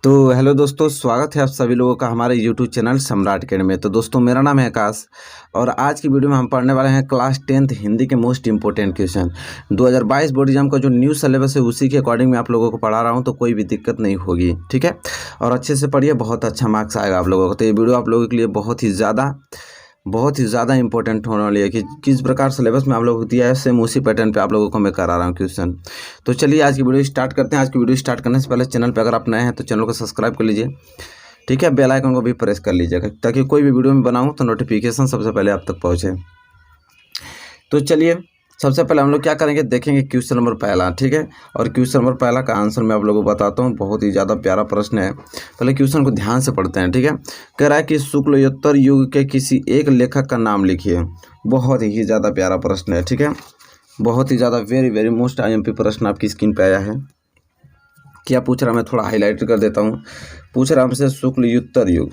तो हेलो दोस्तों, स्वागत है आप सभी लोगों का हमारे यूट्यूब चैनल सम्राट अकेडमी में। तो दोस्तों, मेरा नाम है आकाश और आज की वीडियो में हम पढ़ने वाले हैं क्लास 10th हिंदी के most important question 2022 board exam का जो न्यू सिलेबस है उसी के अकॉर्डिंग मैं आप लोगों को पढ़ा रहा हूं, तो कोई भी दिक्कत नहीं होगी। ठीक है, और अच्छे से पढ़िए, बहुत अच्छा मार्क्स आएगा आप लोगों को। तो ये वीडियो आप लोगों के लिए बहुत ही ज़्यादा इंपॉर्टेंट होने वाली है कि किस प्रकार सिलेबस में आप लोगों को दिया है, सेम उसी पैटर्न पे आप लोगों को मैं करा रहा हूँ क्वेश्चन। तो चलिए आज की वीडियो स्टार्ट करते हैं। आज की वीडियो स्टार्ट करने से पहले चैनल पे अगर आप नए हैं तो चैनल को सब्सक्राइब कर लीजिए। ठीक है, बेल आइकन को भी प्रेस कर लीजिएगा ताकि कोई भी वीडियो में बनाऊँ तो नोटिफिकेशन सबसे पहले आप तक पहुँचे। तो चलिए सबसे पहले हम लोग क्या करेंगे, देखेंगे क्वेश्चन नंबर पहला। ठीक है, और क्वेश्चन नंबर पहला का आंसर मैं आप लोगों को बताता हूँ। बहुत ही ज़्यादा प्यारा प्रश्न है, पहले क्वेश्चन को ध्यान से पढ़ते हैं। ठीक है, कह रहा है कि शुक्लोत्तर युग के किसी एक लेखक का नाम लिखिए। बहुत ही ज़्यादा प्यारा प्रश्न है। ठीक है, बहुत ही ज़्यादा वेरी मोस्ट IMP प्रश्न आपकी स्क्रीन पर आया है। क्या पूछ रहा है, मैं थोड़ा हाईलाइट कर देता हूँ। पूछ रहा है हमसे शुक्लोत्तर युग।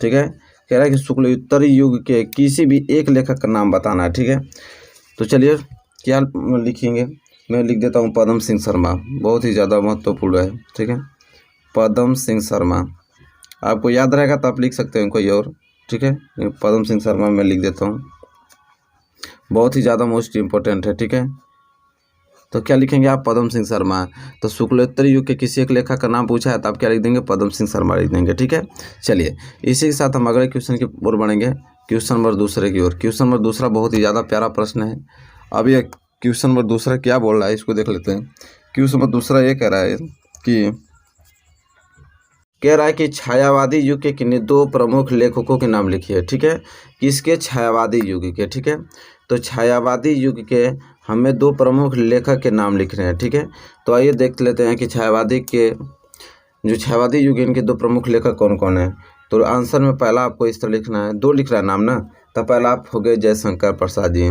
ठीक है, कह रहा है कि शुक्लोत्तर युग के किसी भी एक लेखक का नाम बताना है। ठीक है, तो चलिए क्या लिखेंगे, मैं लिख देता हूँ पद्म सिंह शर्मा। बहुत ही ज़्यादा महत्वपूर्ण है। ठीक है, पद्म सिंह शर्मा। आपको याद रहेगा तो आप लिख सकते हैं कोई और। ठीक है, पद्म सिंह शर्मा मैं लिख देता हूँ, बहुत ही ज़्यादा मोस्ट इम्पोर्टेंट है। ठीक है, तो क्या लिखेंगे आप, पद्म सिंह शर्मा। तो शुक्लोत्तर युग के किसी एक लेखक का नाम पूछा है तो आप क्या लिख देंगे, पद्म सिंह शर्मा लिख देंगे। ठीक है, चलिए इसी के साथ हम अगले क्वेश्चन की ओर बढ़ेंगे, क्वेश्चन नंबर दूसरे की ओर। क्वेश्चन नंबर दूसरा बहुत ही ज़्यादा प्यारा प्रश्न है। अब ये क्वेश्चन नंबर दूसरा क्या बोल रहा है इसको देख लेते हैं। क्वेश्चन नंबर दूसरा ये कह रहा है कि छायावादी युग के किन्हीं दो प्रमुख लेखकों के नाम लिखिए। ठीक है, किसके, छायावादी युग के। ठीक है, तो छायावादी युग के हमें दो प्रमुख लेखक के नाम लिख रहे हैं। ठीक है, तो आइए देख लेते हैं कि छायावादी युग इनके दो प्रमुख लेखक कौन कौन है। तो आंसर में पहला आपको इस तरह लिखना है, दो लिख रहा है नाम ना। तो पहला आप हो गए जयशंकर प्रसाद जी।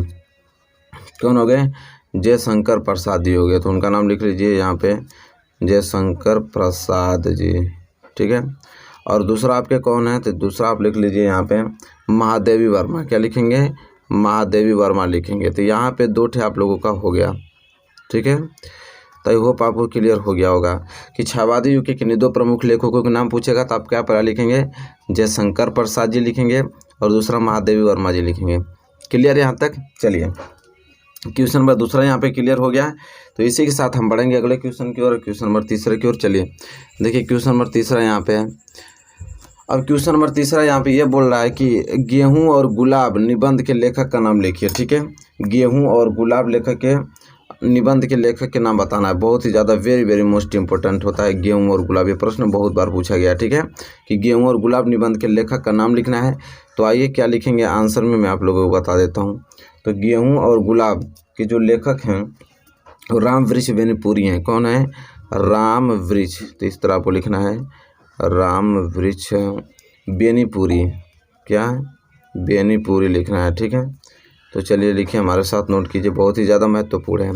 कौन हो गए, जयशंकर प्रसाद जी हो गए, तो उनका नाम लिख लीजिए यहाँ पे, जयशंकर प्रसाद जी। ठीक है, और दूसरा आपके कौन है, तो दूसरा आप लिख लीजिए यहाँ पे महादेवी वर्मा। क्या लिखेंगे, महादेवी वर्मा लिखेंगे। तो यहाँ पे दो ठे आप लोगों का हो गया। ठीक है, तो आई होप आपको क्लियर हो गया होगा कि छायावादी युग के किन्हीं दो प्रमुख लेखकों के नाम पूछेगा तो आप क्या पहला लिखेंगे, जयशंकर प्रसाद जी लिखेंगे और दूसरा महादेवी वर्मा जी लिखेंगे। क्लियर यहाँ तक। चलिए क्वेश्चन नंबर दूसरा यहाँ पे क्लियर हो गया। तो इसी के साथ हम बढ़ेंगे अगले क्वेश्चन की ओर, क्वेश्चन नंबर तीसरे की ओर। चलिए देखिए क्वेश्चन नंबर तीसरा यहाँ पे है। अब क्वेश्चन नंबर तीसरा यहाँ पे ये बोल रहा है कि गेहूं और गुलाब निबंध के लेखक का नाम लिखिए। ठीक है, गेहूं और गुलाब लेखक के निबंध के लेखक के नाम बताना है। बहुत ही ज़्यादा वेरी मोस्ट इंपॉर्टेंट होता है गेहूं और गुलाब। ये प्रश्न बहुत बार पूछा गया। ठीक है, कि गेहूं और गुलाब निबंध के लेखक का नाम लिखना है। तो आइए क्या लिखेंगे, आंसर में मैं आप लोगों को बता देता हूँ। तो गेहूं और गुलाब के जो लेखक हैं वो राम वृक्ष बेनीपुरी हैं। कौन है, राम वृक्ष। तो इस तरह आपको लिखना है, राम वृक्ष बेनीपुरी। क्या, बेनीपुरी लिखना है। ठीक है, तो चलिए लिखिए, हमारे साथ नोट कीजिए, बहुत ही ज़्यादा महत्वपूर्ण है।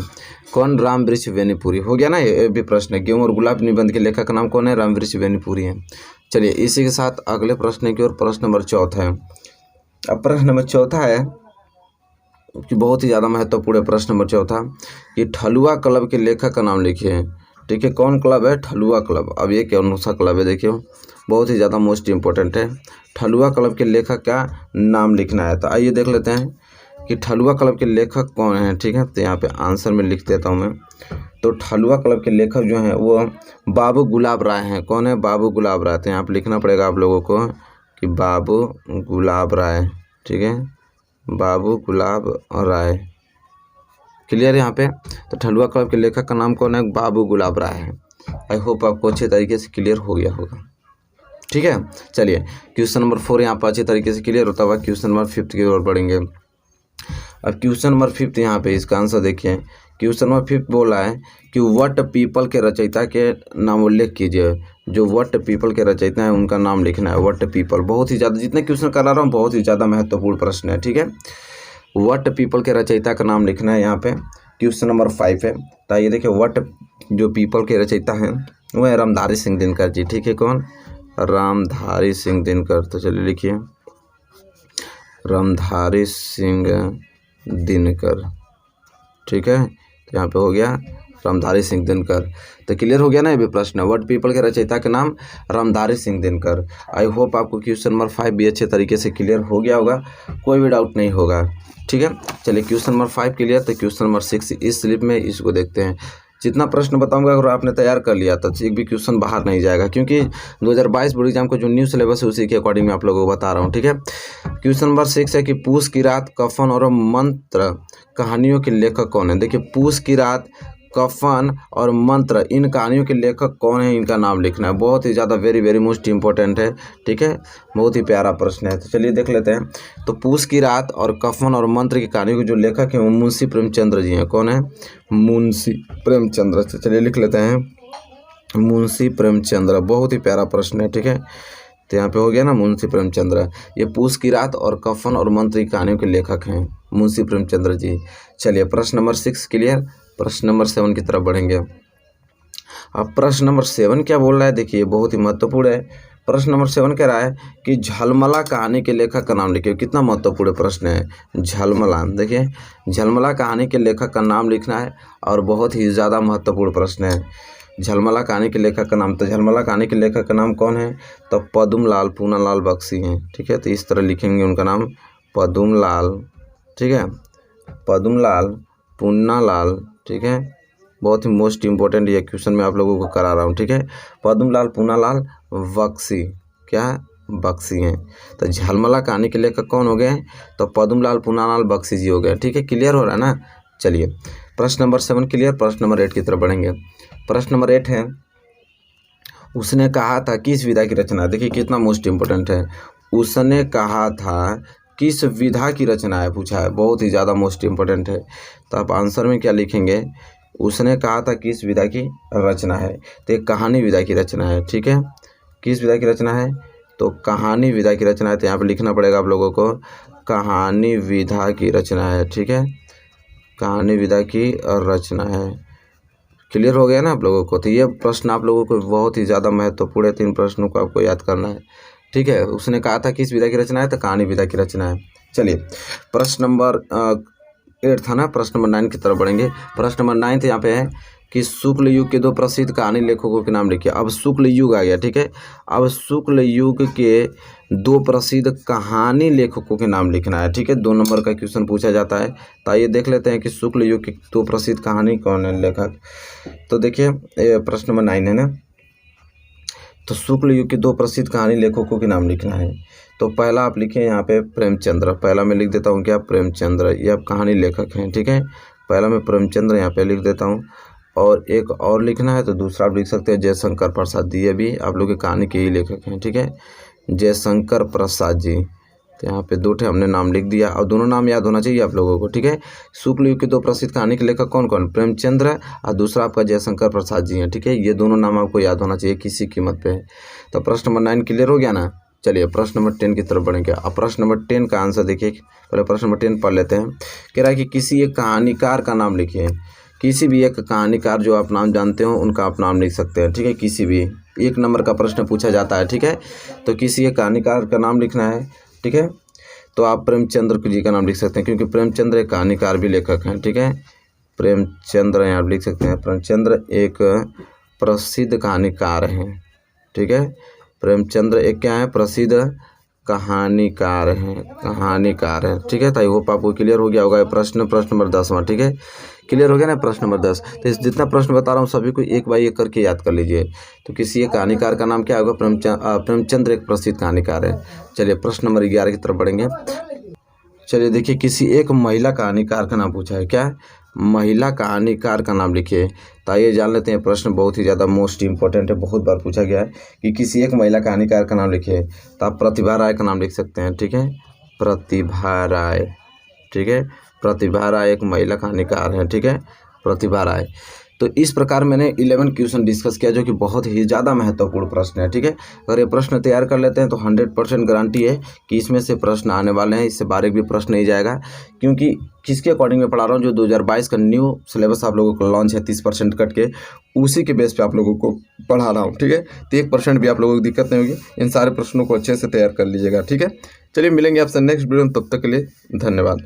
कौन, राम वृक्ष बेनीपुरी। हो गया ना, ये भी प्रश्न है। गेहूं और गुलाब निबंध के लेखक का नाम कौन है, राम वृक्ष बेनीपुरी है। चलिए इसी के साथ अगले प्रश्न की ओर, प्रश्न नंबर चौथा है। अब प्रश्न नंबर चौथा है कि बहुत ही ज़्यादा महत्वपूर्ण प्रश्न नंबर चौथा कि ठलुआ क्लब के लेखक का नाम लिखिए। ठीक है, कौन क्लब है, ठलुआ क्लब। अब ये कौन सा क्लब है, देखिए बहुत ही ज़्यादा मोस्ट इम्पोर्टेंट है। ठलुआ क्लब के लेखक का नाम लिखना है। तो आइए देख लेते हैं कि ठलुआ क्लब के लेखक कौन हैं। ठीक है, तो यहाँ पे आंसर में लिख देता हूँ मैं। तो ठलुआ क्लब के लेखक जो हैं वो बाबू गुलाब राय हैं। कौन है, बाबू गुलाब राय। तो यहाँ पे लिखना पड़ेगा आप लोगों को कि बाबू गुलाब राय। ठीक है, बाबू गुलाब राय। क्लियर यहाँ पे। तो ठलुआ क्लब के लेखक का नाम कौन है, बाबू गुलाब राय है। आई होप आपको अच्छे तरीके से क्लियर हो गया होगा। ठीक है, चलिए क्वेश्चन नंबर 4 यहाँ पर अच्छे तरीके से क्लियर होता हुआ क्वेश्चन नंबर 5 की ओर बढ़ेंगे। अब क्वेश्चन नंबर 5 यहाँ पे इसका आंसर देखिए। क्वेश्चन नंबर 5 बोल रहा है कि वट पीपल के रचयिता के नाम उल्लेख कीजिए। जो वट पीपल के रचयिता हैं उनका नाम लिखना है, वट पीपल। बहुत ही ज़्यादा, जितने क्वेश्चन करा रहा हूँ बहुत ही ज़्यादा महत्वपूर्ण प्रश्न है। ठीक है, वट पीपल के रचयिता का नाम लिखना है यहाँ पे। क्वेश्चन नंबर 5 है। तो ये देखिए वट जो पीपल के रचयिता हैं वो है रामधारी सिंह दिनकर जी। ठीक है, कौन, रामधारी सिंह दिनकर। तो चलिए लिखिए रामधारी सिंह दिनकर। ठीक है, तो यहाँ पे हो गया रामधारी सिंह दिनकर। तो क्लियर हो गया ना ये भी प्रश्न। वट पीपल के रचयिता के नाम रामधारी सिंह दिनकर। आई होप आपको क्वेश्चन नंबर 5 भी अच्छे तरीके से क्लियर हो गया होगा, कोई भी डाउट नहीं होगा। ठीक है, चलिए क्वेश्चन नंबर 5 क्लियर। तो क्वेश्चन नंबर 6 इस स्लिप में इसको देखते हैं। जितना प्रश्न बताऊंगा अगर आपने तैयार कर लिया तो एक भी क्वेश्चन बाहर नहीं जाएगा, क्योंकि 2022 बोर्ड एग्जाम का जो न्यू सिलेबस है उसी के अकॉर्डिंग मैं आप लोगों को बता रहा हूँ। ठीक है, क्वेश्चन नंबर 6 है कि पूस की रात, कफन और मंत्र कहानियों के लेखक कौन है। देखिए, पूस की रात, कफन और मंत्र, इन कहानियों के लेखक कौन है, इनका नाम लिखना है। बहुत ही ज़्यादा वेरी मोस्ट इंपॉर्टेंट है। ठीक है, बहुत ही प्यारा प्रश्न है। तो चलिए देख लेते हैं। तो पूस की रात और कफन और मंत्र की कहानियों के जो लेखक हैं वो मुंशी प्रेमचंद्र जी हैं। कौन है? मुंशी प्रेमचंद्र। तो चलिए लिख लेते हैं मुंशी प्रेमचंद्र। बहुत ही प्यारा प्रश्न है। ठीक है, तो यहाँ पे हो गया ना मुंशी प्रेमचंद्र। ये पूस की रात और कफन और मंत्र की कहानियों के लेखक हैं मुंशी प्रेमचंद्र जी। चलिए प्रश्न नंबर 6 क्लियर। प्रश्न नंबर 7 की तरफ बढ़ेंगे। अब प्रश्न नंबर 7 क्या बोल रहा है, देखिए बहुत ही महत्वपूर्ण है। प्रश्न नंबर 7 कह रहा है कि झलमला कहानी के लेखक का नाम लिखिए। कितना महत्वपूर्ण प्रश्न है, झलमला। देखिए, झलमला कहानी के लेखक का नाम लिखना है और बहुत ही ज़्यादा महत्वपूर्ण प्रश्न है। झलमला कहानी के लेखक का नाम, तो झलमला कहानी के लेखक का नाम कौन है? तो पद्मलाल पूनालाल बख्शी हैं। ठीक है, तो इस तरह लिखेंगे उनका नाम पद्मलाल। ठीक है, पद्मलाल पूनालाल। ठीक है, बहुत ही मोस्ट इम्पोर्टेंट ये क्वेश्चन मैं आप लोगों को करा रहा हूँ। ठीक है, पद्मलाल पूनालाल बख्शी, क्या बख्शी हैं। तो झलमला कहानी के लेखक कौन हो गए? तो पद्मलाल पूनालाल बख्शी जी हो गए। ठीक है, क्लियर हो रहा है ना। चलिए प्रश्न नंबर 7 क्लियर। प्रश्न नंबर 8 की तरफ बढ़ेंगे। प्रश्न नंबर 8 है, उसने कहा था किस विधा की रचना। देखिए कितना मोस्ट इम्पोर्टेंट है। उसने कहा था किस विधा की रचना है, पूछा है। बहुत ही ज़्यादा मोस्ट इम्पोर्टेंट है। तो आप आंसर में क्या लिखेंगे? उसने कहा था किस विधा की रचना है, तो एक कहानी विधा की रचना है। ठीक है, किस विधा की रचना है? तो कहानी विधा की रचना है। तो यहाँ पे लिखना पड़ेगा आप लोगों को कहानी विधा की रचना है। ठीक है, कहानी विधा की रचना है। क्लियर हो गया ना आप लोगों को। तो ये प्रश्न आप लोगों को बहुत ही ज़्यादा महत्वपूर्ण है। 3 प्रश्नों को आपको याद करना है। ठीक है, उसने कहा था किस विधा की रचना है, तो कहानी विधा की रचना है। चलिए प्रश्न नंबर 8 था ना। प्रश्न नंबर 9 की तरफ बढ़ेंगे। प्रश्न नंबर 9 यहाँ पे है कि शुक्ल युग के 2 प्रसिद्ध कहानी लेखकों के नाम लिखिए। अब शुक्ल युग आ गया। ठीक है, अब शुक्ल युग के 2 प्रसिद्ध कहानी लेखकों के नाम लिखना है। ठीक है, 2 नंबर का क्वेश्चन पूछा जाता है। तो आइए देख लेते हैं कि शुक्ल युग के 2 प्रसिद्ध कहानी कौन है लेखक। तो देखिए प्रश्न नंबर 9 है ना। तो शुक्ल युग के 2 प्रसिद्ध कहानी लेखकों के नाम लिखना है। तो पहला आप लिखें यहाँ पे प्रेमचंद्र। पहला मैं लिख देता हूँ क्या, प्रेमचंद्र। ये आप कहानी लेखक हैं। ठीक है, पहला मैं प्रेमचंद्र यहाँ पे लिख देता हूँ। और एक और लिखना है तो दूसरा आप लिख सकते हैं जयशंकर प्रसाद। ये भी आप लोग के कहानी के ही लेखक हैं। ठीक है, जयशंकर प्रसाद जी। तो यहाँ पे 2 हमने नाम लिख दिया और दोनों नाम याद होना चाहिए आप लोगों को। ठीक है, शुक्ल युग के 2 प्रसिद्ध कहानी के लेखक कौन कौन? प्रेमचंद्र और दूसरा आपका जयशंकर प्रसाद जी हैं। ठीक है, ये दोनों नाम आपको याद होना चाहिए किसी कीमत पे। तो प्रश्न नंबर 9 क्लियर हो गया ना। चलिए प्रश्न नंबर 10 की तरफ बढ़ेंगे। अब प्रश्न नंबर 10 का आंसर देखिए। पहले प्रश्न नंबर 10 पढ़ लेते हैं। कह रहा है कि किसी एक कहानीकार का नाम लिखिए। किसी भी एक कहानीकार जो आप नाम जानते हो उनका आप नाम लिख सकते हैं। ठीक है, किसी भी 1 नंबर का प्रश्न पूछा जाता है। ठीक है, तो किसी एक कहानीकार का नाम लिखना है। ठीक है, तो आप प्रेमचंद्र जी का नाम लिख सकते हैं, क्योंकि प्रेमचंद्र एक कहानीकार भी लेखक हैं। ठीक है, प्रेमचंद्र यहाँ लिख सकते हैं। प्रेमचंद्र एक प्रसिद्ध कहानीकार हैं। ठीक है, प्रेमचंद्र एक क्या है, प्रसिद्ध कहानीकार हैं। ठीक है, तो आई होप आपको क्लियर हो गया होगा। प्रश्न नंबर 10वां। ठीक है, क्लियर हो गया ना प्रश्न नंबर 10। तो इस जितना प्रश्न बता रहा हूँ सभी को एक बाई एक करके याद कर लीजिए। तो किसी एक कहानीकार का नाम क्या होगा? प्रेमचंद्र एक प्रसिद्ध कहानीकार है। चलिए प्रश्न नंबर 11 की तरफ बढ़ेंगे। चलिए देखिए, किसी एक महिला कहानीकार का नाम पूछा है। क्या? महिला कहानीकार का नाम लिखिए। तो आइए जान लेते हैं। प्रश्न बहुत ही ज़्यादा मोस्ट इंपॉर्टेंट है, बहुत बार पूछा गया है कि किसी एक महिला कहानीकार का नाम लिखिए। तो आप प्रतिभा राय का नाम लिख सकते हैं। ठीक है, प्रतिभा राय। ठीक है, प्रतिभा राय एक महिला कहानीकार है। ठीक है, प्रतिभा राय। तो इस प्रकार मैंने 11 क्वेश्चन डिस्कस किया जो कि बहुत ही ज़्यादा महत्वपूर्ण प्रश्न है। ठीक है, अगर ये प्रश्न तैयार कर लेते हैं तो 100% गारंटी है कि इसमें से प्रश्न आने वाले हैं। इससे बाहर एक भी प्रश्न नहीं जाएगा, क्योंकि किसके अकॉर्डिंग मैं पढ़ा रहा हूँ, जो 2022 का न्यू सिलेबस आप लोगों को लॉन्च है 30% कट के, उसी के बेस पे आप लोगों को पढ़ा रहा हूँ। ठीक है, तो 1% भी आप लोगों को दिक्कत नहीं होगी। इन सारे प्रश्नों को अच्छे से तैयार कर लीजिएगा। ठीक है, चलिए मिलेंगे आपसे नेक्स्ट वीडियो में। तब तक के लिए धन्यवाद।